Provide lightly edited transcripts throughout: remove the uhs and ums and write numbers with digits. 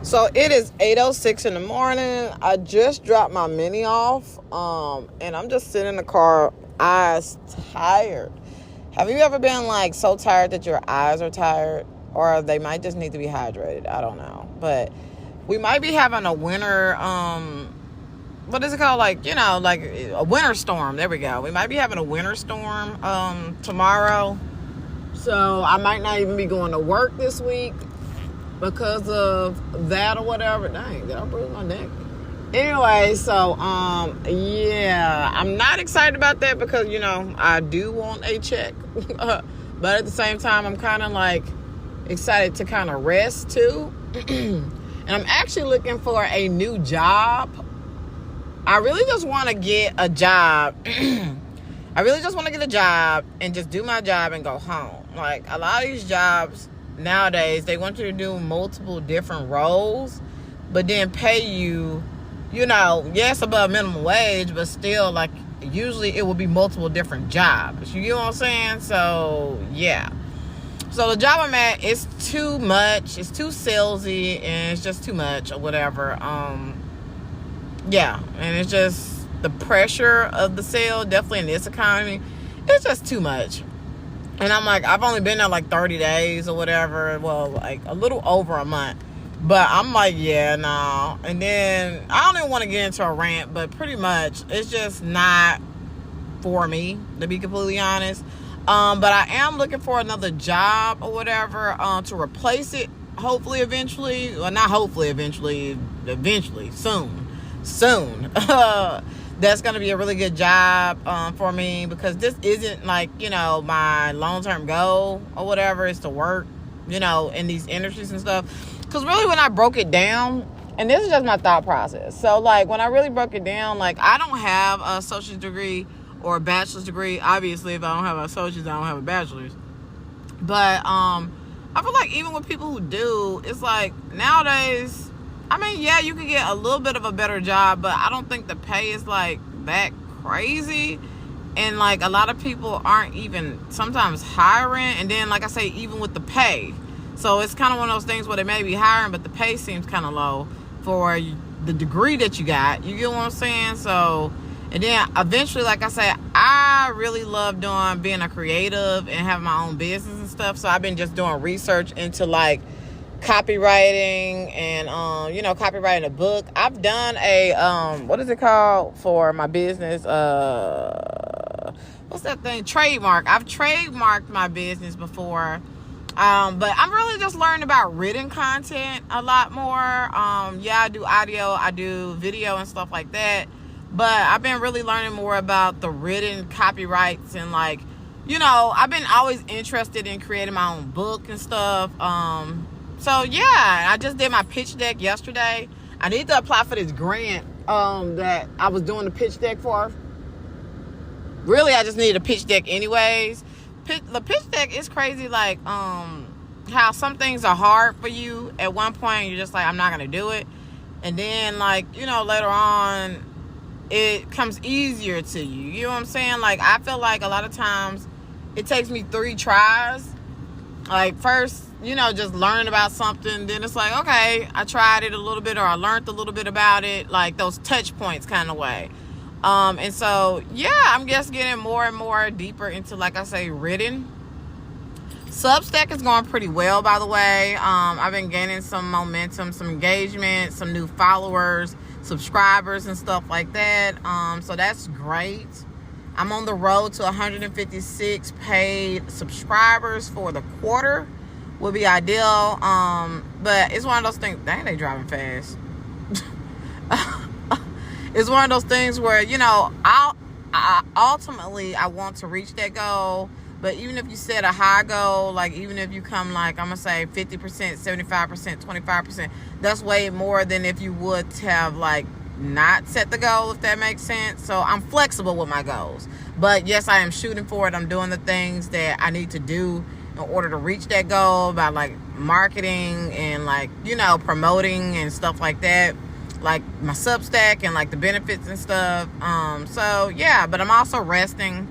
So it is 8:06 in the morning. I just dropped my mini off, and I'm just sitting in the car, eyes tired. Have you ever been like so tired that your eyes are tired? Or they might just need to be hydrated. I don't know. But we might be having a winter, what is it called? Like a winter storm. There we go. We might be having a winter storm tomorrow. So I might not even be going to work this week because of that or whatever. Dang, did I bruise my neck? Anyway, so yeah, I'm not excited about that because I do want a check, but at the same time, I'm kind of like excited to kind of rest too. And I'm actually looking for a new job. I really just want to get a job. I really just want to get a job and just do my job and go home. Like a lot of these jobs nowadays, they want you to do multiple different roles, but then pay you, yes, above minimum wage, but still, like, usually it will be multiple different jobs. You get what I'm saying? So, yeah. So, the job I'm at is too much. It's too salesy, and it's just too much or whatever. Yeah. And it's just the pressure of the sale, definitely in this economy, it's just too much. And I'm like, I've only been there like 30 days or whatever. Well, like a little over a month. But I'm like, yeah, no. And then I don't even want to get into a rant, but pretty much it's just not for me, to be completely honest. But I am looking for another job or whatever to replace it, hopefully, eventually. Well, not hopefully, eventually, soon. That's going to be a really good job for me because this isn't like, my long-term goal or whatever is to work, in these industries and stuff. Because really when I broke it down, and this is just my thought process. So, like, when I really broke it down, like, I don't have a associate's degree or a bachelor's degree. Obviously, if I don't have an associate's, I don't have a bachelor's. But I feel like even with people who do, it's like nowadays, I mean, yeah, you can get a little bit of a better job, but I don't think the pay is like that crazy. And like a lot of people aren't even sometimes hiring. And then, like I say, even with the pay. So it's kind of one of those things where they may be hiring, but the pay seems kind of low for the degree that you got. You get what I'm saying? So, and then eventually, like I said, I really love being a creative and having my own business and stuff. So I've been just doing research into like copywriting and copywriting a book. I've done a what is it called for my business, what's that thing, trademark. I've trademarked my business before, but I'm really just learning about written content a lot more. I do audio, I do video and stuff like that, but I've been really learning more about the written copyrights and like I've been always interested in creating my own book and stuff. So, yeah, I just did my pitch deck yesterday. I need to apply for this grant that I was doing the pitch deck for. Really, I just needed a pitch deck anyways. The pitch deck is crazy, like how some things are hard for you. At one point, you're just like, I'm not going to do it. And then, like, later on, it comes easier to you. You know what I'm saying? Like, I feel like a lot of times it takes me 3 tries. Like, first, just learn about something. Then it's like, okay, I tried it a little bit or I learned a little bit about it. Like those touch points kind of way. And so, yeah, I'm just getting more and more deeper into, like I say, written. Substack is going pretty well, by the way. I've been gaining some momentum, some engagement, some new followers, subscribers and stuff like that. So that's great. I'm on the road to 156 paid subscribers for the quarter. Would be ideal, but it's one of those things. Dang, they driving fast. It's one of those things where ultimately I want to reach that goal. But even if you set a high goal, like even if you come like I'm gonna say 50%, 75%, 25%, that's way more than if you would have like not set the goal, if that makes sense. So I'm flexible with my goals, but yes, I am shooting for it. I'm doing the things that I need to do in order to reach that goal by like marketing and like promoting and stuff like that, like my Substack and like the benefits and stuff. So yeah, but I'm also resting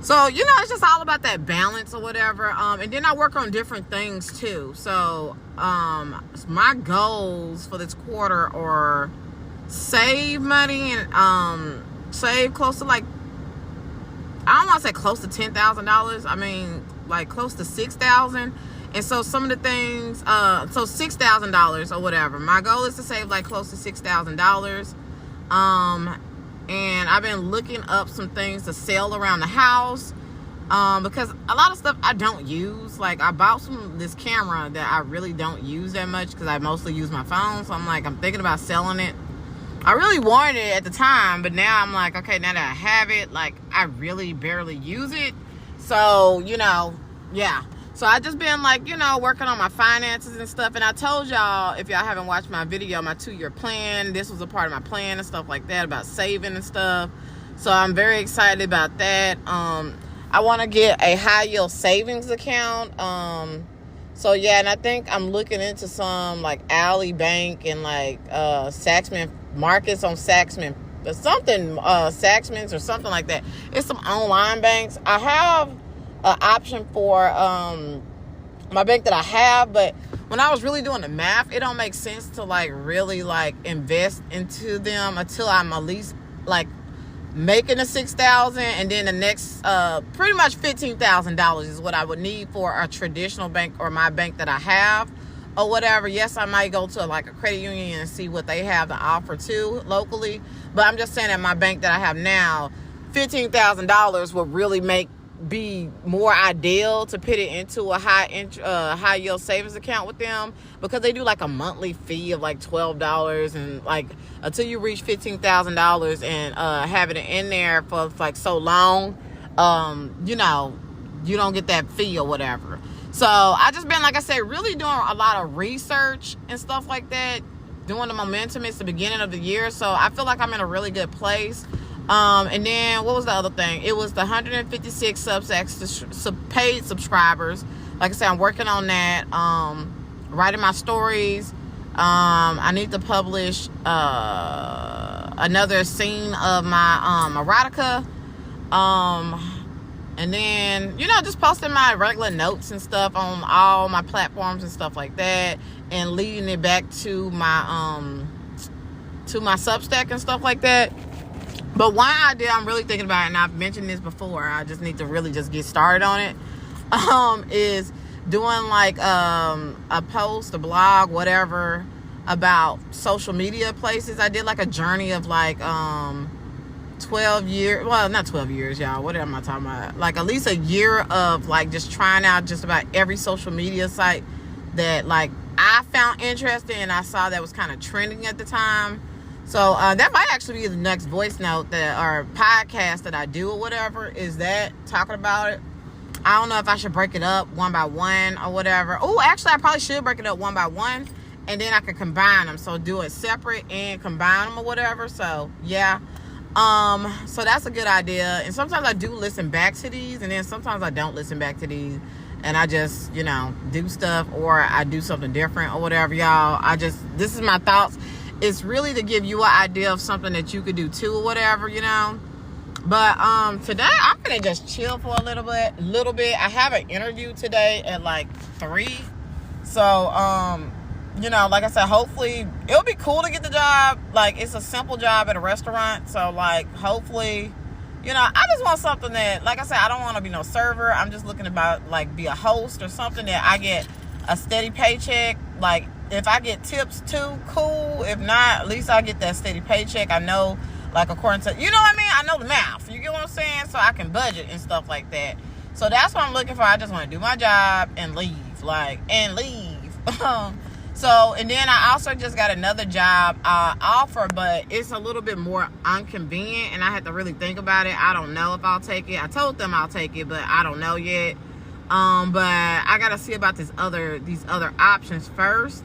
So, it's just all about that balance or whatever. And then I work on different things too. So, my goals for this quarter are save money and save close to like, I don't want to say close to $10,000. I mean, like close to $6,000. And so some of the things, so $6,000 or whatever. My goal is to save like close to $6,000. And I've been looking up some things to sell around the house. Because a lot of stuff I don't use. Like I bought this camera that I really don't use that much because I mostly use my phone. So I'm thinking about selling it. I really wanted it at the time, but now I'm like, okay, now that I have it, like I really barely use it. So, yeah. So I just been like, working on my finances and stuff. And I told y'all, if y'all haven't watched my video, my 2-year plan, this was a part of my plan and stuff like that about saving and stuff. So I'm very excited about that. I want to get a high yield savings account. So yeah, and I think I'm looking into some like Ally Bank and like Saxman Markets on Saxman, Saxman's or something like that. It's some online banks. I have an option for my bank that I have, but when I was really doing the math, it don't make sense to like really like invest into them until I'm at least like making the $6,000, and then the next pretty much $15,000 is what I would need for a traditional bank or my bank that I have or whatever. Yes, I might go to like a credit union and see what they have to offer too locally, but I'm just saying that my bank that I have now, $15,000 would really be more ideal to put it into a high yield savings account with them, because they do like a monthly fee of like $12, and like until you reach $15,000 and have it in there for like so long, you don't get that fee or whatever. So I just been, like I said, really doing a lot of research and stuff like that, doing the momentum. It's the beginning of the year, so I feel like I'm in a really good place. And then what was the other thing? It was the 156 Substacks paid subscribers. Like I said, I'm working on that. Writing my stories. I need to publish another scene of my erotica. And then, just posting my regular notes and stuff on all my platforms and stuff like that, and leading it back to my Substack and stuff like that. But one idea I'm really thinking about, and I've mentioned this before, I just need to really just get started on it, is doing like a post, a blog, whatever, about social media places. I did like a journey of like 12 years, well, not 12 years, y'all, what am I talking about? Like at least a year of like just trying out just about every social media site that like I found interesting and I saw that was kind of trending at the time. So that might actually be the next voice note or podcast that I do or whatever, is that talking about it. I don't know if I should break it up one by one or whatever. Oh, actually, I probably should break it up one by one, and then I can combine them. So do it separate and combine them or whatever. So yeah. So that's a good idea. And sometimes I do listen back to these, and then sometimes I don't listen back to these, and I just, do stuff, or I do something different or whatever, y'all. This is my thoughts. It's really to give you an idea of something that you could do too or whatever, But today I'm gonna just chill for a little bit. I have an interview today at like 3. So like I said, hopefully it'll be cool to get the job. Like it's a simple job at a restaurant. So like hopefully, I just want something that, like I said, I don't want to be no server. I'm just looking about like be a host or something that I get a steady paycheck. Like if I get tips too, cool. If not, at least I get that steady paycheck. I know, like according to, I know the math. You get what I'm saying? So I can budget and stuff like that. So that's what I'm looking for. I just want to do my job and leave. So, and then I also just got another job offer, but it's a little bit more inconvenient, and I had to really think about it. I don't know if I'll take it. I told them I'll take it, but I don't know yet. But I got to see about these other options first.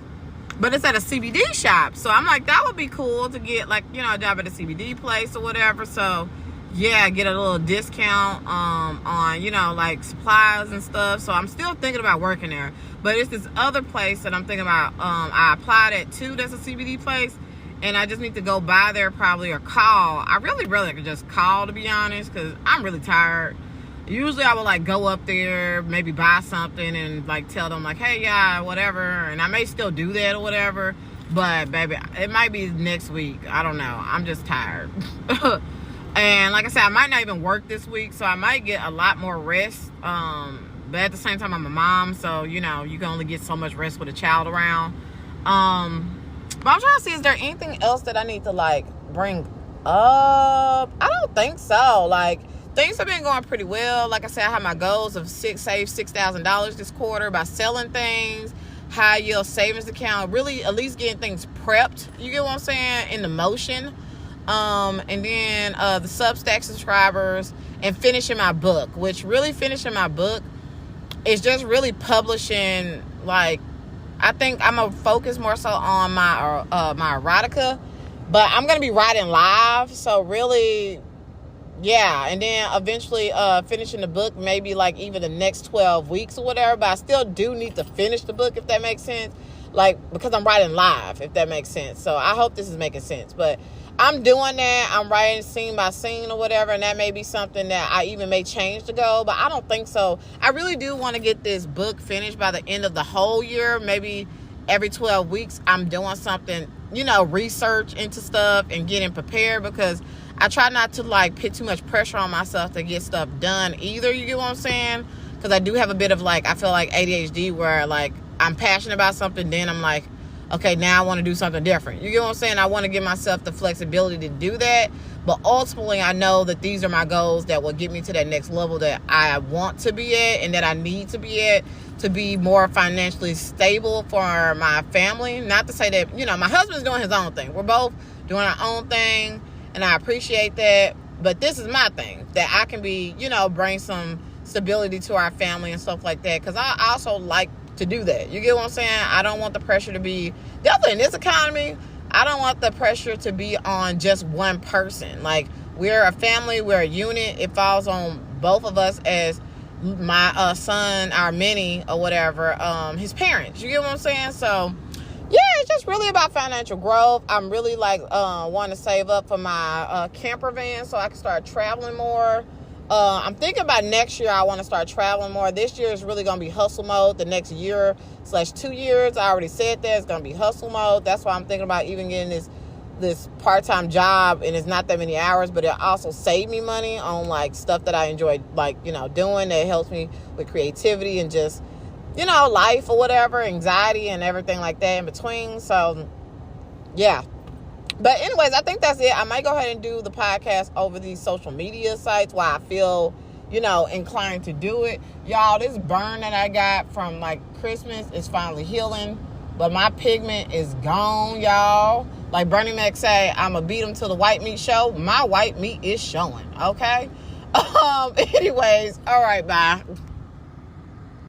But it's at a CBD shop. So I'm like, that would be cool to get like, a job at a CBD place or whatever. So yeah, get a little discount on, like supplies and stuff. So I'm still thinking about working there. But it's this other place that I'm thinking about. I applied at too. That's a CBD place. And I just need to go by there probably or call. I really could just call, to be honest, because I'm really tired. Usually I would like go up there, maybe buy something and like tell them like, hey, yeah, whatever. And I may still do that or whatever. But baby, it might be next week. I don't know. I'm just tired. And like I said, I might not even work this week, so I might get a lot more rest. But at the same time, I'm a mom, so you know, you can only get so much rest with a child around. But I'm trying to see, is there anything else that I need to like bring up? I don't think so. Like, things have been going pretty well. Like I said, I have my goals of save $6,000 this quarter by selling things, high yield savings account, really at least getting things prepped. You get what I'm saying? In the motion. And then the Substack subscribers and finishing my book, which really finishing my book is just really publishing. Like, I think I'm gonna focus more so on my erotica, but I'm gonna be writing live. So really, yeah. And then eventually finishing the book, maybe like even the next 12 weeks or whatever. But I still do need to finish the book, if that makes sense. Like, because I'm writing live, if that makes sense. So I hope this is making sense. But I'm doing that. I'm writing scene by scene or whatever, and that may be something that I even may change to go, but I don't think so. I really do want to get this book finished by the end of the whole year. Maybe every 12 weeks I'm doing something, you know, research into stuff and getting prepared, because I try not to like put too much pressure on myself to get stuff done either. You get what I'm saying? Because I do have a bit of like, I feel like ADHD, where like I'm passionate about something, then I'm like, okay, now I want to do something different. You get what I'm saying? I want to give myself the flexibility to do that. But ultimately, I know that these are my goals that will get me to that next level that I want to be at and that I need to be at to be more financially stable for my family. Not to say that, you know, my husband's doing his own thing. We're both doing our own thing, and I appreciate that. But this is my thing, that I can be, you know, bring some stability to our family and stuff like that. Because I also like to do that. You get what I'm saying? I don't want the pressure to be, definitely in this economy, I don't want the pressure to be on just one person. Like, we're a family, we're a unit. It falls on both of us as my son, our mini or whatever, his parents. You get what I'm saying? So yeah, it's just really about financial growth. I'm really like wanting to save up for my camper van so I can start traveling more. I'm thinking about next year I want to start traveling more. This year is really going to be hustle mode. The next year/2 years, I already said that, it's going to be hustle mode. That's why I'm thinking about even getting this part-time job, and it's not that many hours, but it also saved me money on like stuff that I enjoy, like, you know, doing, that helps me with creativity and just, you know, life or whatever, anxiety and everything like that in between. So yeah. But anyways, I think that's it. I might go ahead and do the podcast over these social media sites while I feel, you know, inclined to do it. Y'all, this burn that I got from like Christmas is finally healing, but my pigment is gone, y'all. Like Bernie Mac say, I'm going to beat him till the white meat show. My white meat is showing, okay? Anyways, all right, bye.